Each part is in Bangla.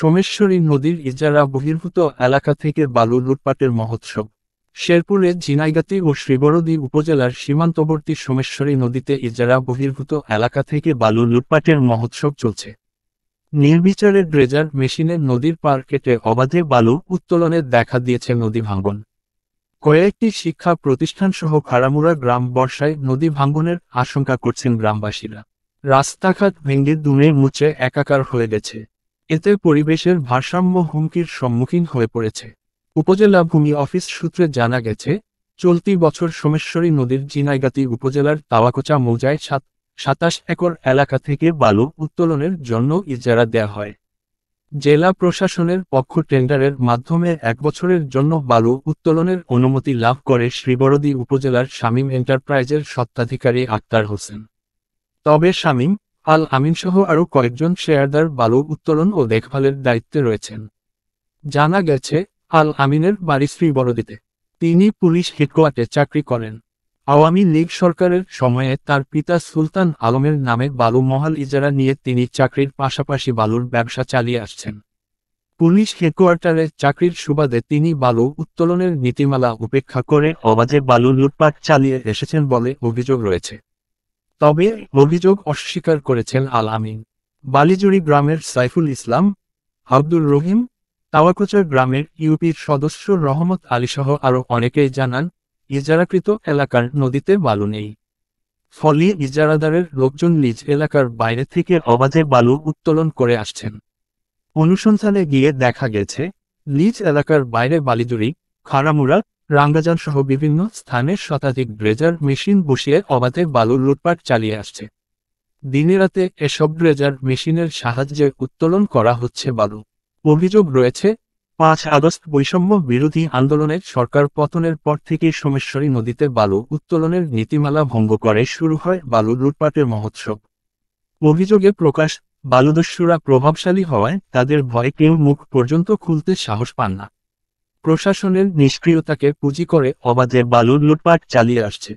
সোমেশ্বরী নদীর ইজারা বহির্ভূত এলাকা থেকে বালু লুটপাটের মহোৎসব। শেরপুরের ঝিনাইগাতি ও শ্রীবরদী উপজেলার সীমান্তবর্তী সোমেশ্বরী নদীতে ইজারা বহির্ভূত এলাকা থেকে বালু লুটপাটের মহোৎসব চলছে। নির্বিচারে ড্রেজার মেশিনে নদীর পার কেটে অবাধে বালু উত্তোলনের দেখা দিয়েছে নদী ভাঙ্গন। কয়েকটি শিক্ষা প্রতিষ্ঠানসহ খাড়ামুড়া গ্রাম বর্ষায় নদী ভাঙ্গনের আশঙ্কা করছেন গ্রামবাসীরা। রাস্তাঘাট ভেঙে দুনে মুচে একাকার হয়ে গেছে। এতে পরিবেশের ভারসাম্য হুমকির সম্মুখীন হয়ে পড়েছে। উপজেলা ভূমি অফিস সূত্রে জানা গেছে, চলতি বছর সোমেশ্বরী নদীর ঝিনাইগাতি উপজেলার তাওয়াকোচা মৌজায় ২৭ একর এলাকা থেকে বালু উত্তোলনের জন্য ইজারা দেয়া হয়। জেলা প্রশাসনের পক্ষ টেন্ডারের মাধ্যমে ১ বছরের জন্য বালু উত্তোলনের অনুমতি লাভ করে শ্রীবরদী উপজেলার শামীম এন্টারপ্রাইজের স্বত্বাধিকারী আক্তার হোসেন। তবে শামীম আল আমিনসহ আরও কয়েকজন শেয়ারদার বালু উত্তোলন ও দেখভালের দায়িত্বে রয়েছেন। জানা গেছে, আল আমিনের বাড়ি শ্রীবরদীতে। তিনি পুলিশ হেডকোয়ার্টারে চাকরি করেন। আওয়ামী লীগ সরকারের সময়ে তার পিতা সুলতান আলমের নামে বালু মহাল ইজারা নিয়ে তিনি চাকরির পাশাপাশি বালুর ব্যবসা চালিয়ে আসছেন। পুলিশ হেডকোয়ার্টারে চাকরির সুবাদে তিনি বালু উত্তোলনের নীতিমালা উপেক্ষা করে অবাধে বালু লুটপাট চালিয়ে এসেছেন বলে অভিযোগ রয়েছে। তবে অভিযোগ অস্বীকার করেছেন আল আমিন। বালিজুড়ি গ্রামের সাইফুল ইসলাম, আব্দুর রহিম, তাওয়াকোচা গ্রামের ইউপির সদস্য রহমত আলীসহ আরও অনেকেই জানান, ইজারাকৃত এলাকার নদীতে বালু নেই। ফলে ইজারাদারের লোকজন নিজ এলাকার বাইরে থেকে অবাধে বালু উত্তোলন করে আসছেন। অনুসন্ধানে গিয়ে দেখা গেছে, নিজ এলাকার বাইরে বালিজুড়ি, খাড়ামুড়া, রাঙ্গাজান সহ বিভিন্ন স্থানে শতাধিক ড্রেজার মেশিন বসিয়ে অবাধে বালু লুটপাট চালিয়ে আসছে। দিনে রাতে এসব ড্রেজার মেশিনের সাহায্যে উত্তোলন করা হচ্ছে বালু। অভিযোগ রয়েছে, ৫ আগস্ট বৈষম্য বিরোধী আন্দোলনে সরকার পতনের পর থেকেই সোমেশ্বরী নদীতে বালু উত্তোলনের নীতিমালা ভঙ্গ করে শুরু হয় বালু লুটপাটের মহোৎসব। অভিযোগে প্রকাশ, বালুদস্যুরা প্রভাবশালী হওয়ায় তাদের ভয়ে কেউ মুখ পর্যন্ত খুলতে সাহস পান না। প্রশাসনের নিষ্ক্রিয়তাকে পুঁজি করে অবাধে বালু লুটপাট চালিয়ে আসছে।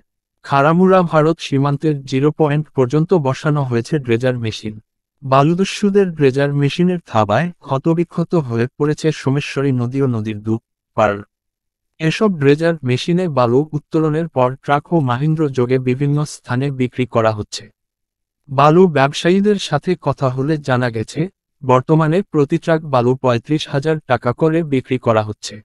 খাড়ামুড়া ভারত সীমান্তের 0 পয়েন্ট পর্যন্ত বসানো হয়েছে ড্রেজার মেশিন। বালুদস্যুদের ড্রেজার মেশিনের থাবায় ক্ষতবিক্ষত হয়ে পড়েছে সোমেশ্বরী নদী ও নদীর পার। এসব ড্রেজার মেশিনে বালু উত্তোলনের পর ট্রাক ও মাহিন্দ্র যোগে বিভিন্ন স্থানে বিক্রি করা হচ্ছে। বালু ব্যবসায়ীদের সাথে কথা হলে জানা গেছে, বর্তমানে প্রতি ট্রাক বালু ৩৫,০০০ টাকা করে বিক্রি করা হচ্ছে।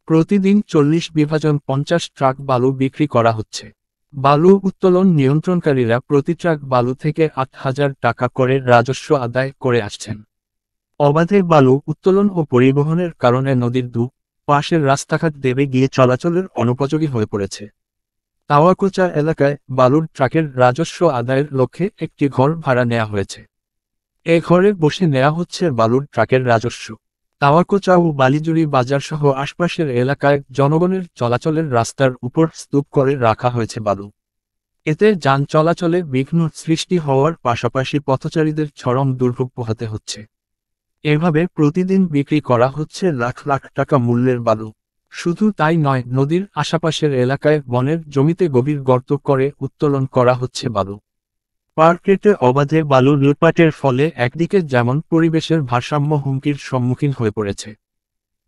প্রতিদিন 40/50 ট্রাক বালু বিক্রি করা হচ্ছে। বালু উত্তোলন নিয়ন্ত্রণকারীরা প্রতি ট্রাক বালু থেকে ৮,০০০ টাকা করে রাজস্ব আদায় করে আসছেন। অবাধে বালু উত্তোলন ও পরিবহনের কারণে নদীর পাশের রাস্তাঘাট দেবে গিয়ে চলাচলের অনুপযোগী হয়ে পড়েছে। তাওয়াকোচা এলাকায় বালুর ট্রাকের রাজস্ব আদায়ের লক্ষ্যে একটি ঘর ভাড়া নেওয়া হয়েছে। এ ঘরে বসে নেওয়া হচ্ছে বালুর ট্রাকের রাজস্ব। তাওয়াকোচা ও বালিজুড়ি বাজার সহ আশপাশের এলাকায় জনগণের চলাচলের রাস্তার উপর স্তূপ করে রাখা হয়েছে বালু। এতে যান চলাচলে বিঘ্ন সৃষ্টি হওয়ার পাশাপাশি পথচারীদের চরম দুর্ভোগ পোহাতে হচ্ছে। এভাবে প্রতিদিন বিক্রি করা হচ্ছে লাখ লাখ টাকা মূল্যের বালু। শুধু তাই নয়, নদীর আশপাশের এলাকায় বনের জমিতে গভীর গর্ত করে উত্তোলন করা হচ্ছে বালু। পার কেটে অবাধে বালু লুটপাটের ফলে একদিকে যেমন পরিবেশের ভারসাম্য হুমকির সম্মুখীন হয়ে পড়েছে,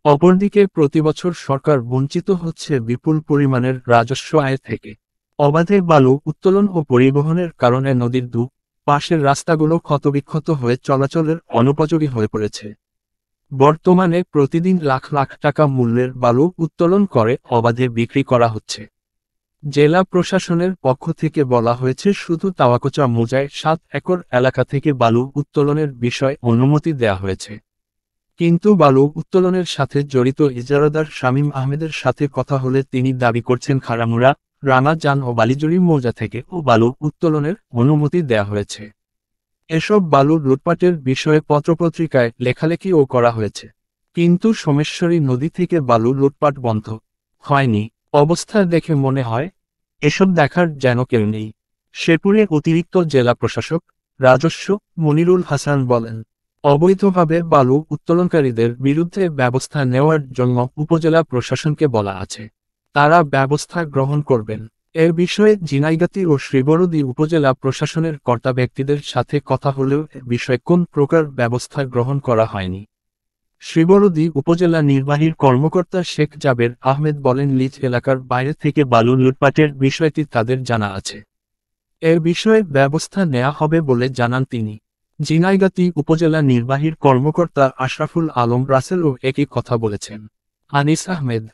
অপরদিকে প্রতিবছর সরকার বঞ্চিত হচ্ছে বিপুল পরিমাণের রাজস্ব আয় থেকে। অবাধে বালু উত্তোলন ও পরিবহনের কারণে নদীর পাশের রাস্তাগুলো ক্ষতবিক্ষত হয়ে চলাচলের অনুপযোগী হয়ে পড়েছে। বর্তমানে প্রতিদিন লাখ লাখ টাকা মূল্যের বালু উত্তোলন করে অবাধে বিক্রি করা হচ্ছে। জেলা প্রশাসনের পক্ষ থেকে বলা হয়েছে, শুধু তাওয়াকোচা মৌজায় ৭ একর এলাকা থেকে বালু উত্তোলনের বিষয়ে অনুমতি দেয়া হয়েছে। কিন্তু বালু উত্তোলনের সাথে জড়িত ইজারাদার শামীম আহমেদের সাথে কথা হলে তিনি দাবি করছেন খাড়ামুড়া, রাঙ্গাজান ও বালিজুড়ি মৌজা থেকে বালু উত্তোলনের অনুমতি দেয়া হয়েছে। এসব বালু লুটপাটের বিষয়ে পত্রপত্রিকায় লেখালেখিও করা হয়েছে। কিন্তু সোমেশ্বরী নদী থেকে বালু লুটপাট বন্ধ হয়নি। অবস্থা দেখে মনে হয়, এসব দেখার যেন কেউ নেই। শেরপুরে অতিরিক্ত জেলা প্রশাসক রাজস্ব মনিরুল হাসান বলেন, অবৈধভাবে বালু উত্তোলনকারীদের বিরুদ্ধে ব্যবস্থা নেওয়ার জন্য উপজেলা প্রশাসনকে বলা আছে। তারা ব্যবস্থা গ্রহণ করবেন। এ বিষয়ে ঝিনাইগাতি ও শ্রীবরদী উপজেলা প্রশাসনের কর্তা ব্যক্তিদের সাথে কথা হলেও এ বিষয়ে কোন প্রকার ব্যবস্থা গ্রহণ করা হয়নি। শ্রীবরদী উপজেলা নির্বাহীর কর্মকর্তা শেখ জাবের আহমেদ বলেন, লিজ এলাকার বাইরে থেকে বালু লুটপাটের বিষয়টি তাদের জানা আছে। এর বিষয়ে ব্যবস্থা নেওয়া হবে বলে জানান তিনি। ঝিনাইগাতী উপজেলা নির্বাহীর কর্মকর্তা আশরাফুল আলম রাসেলও একই কথা বলেছেন। আনিস আহমেদ।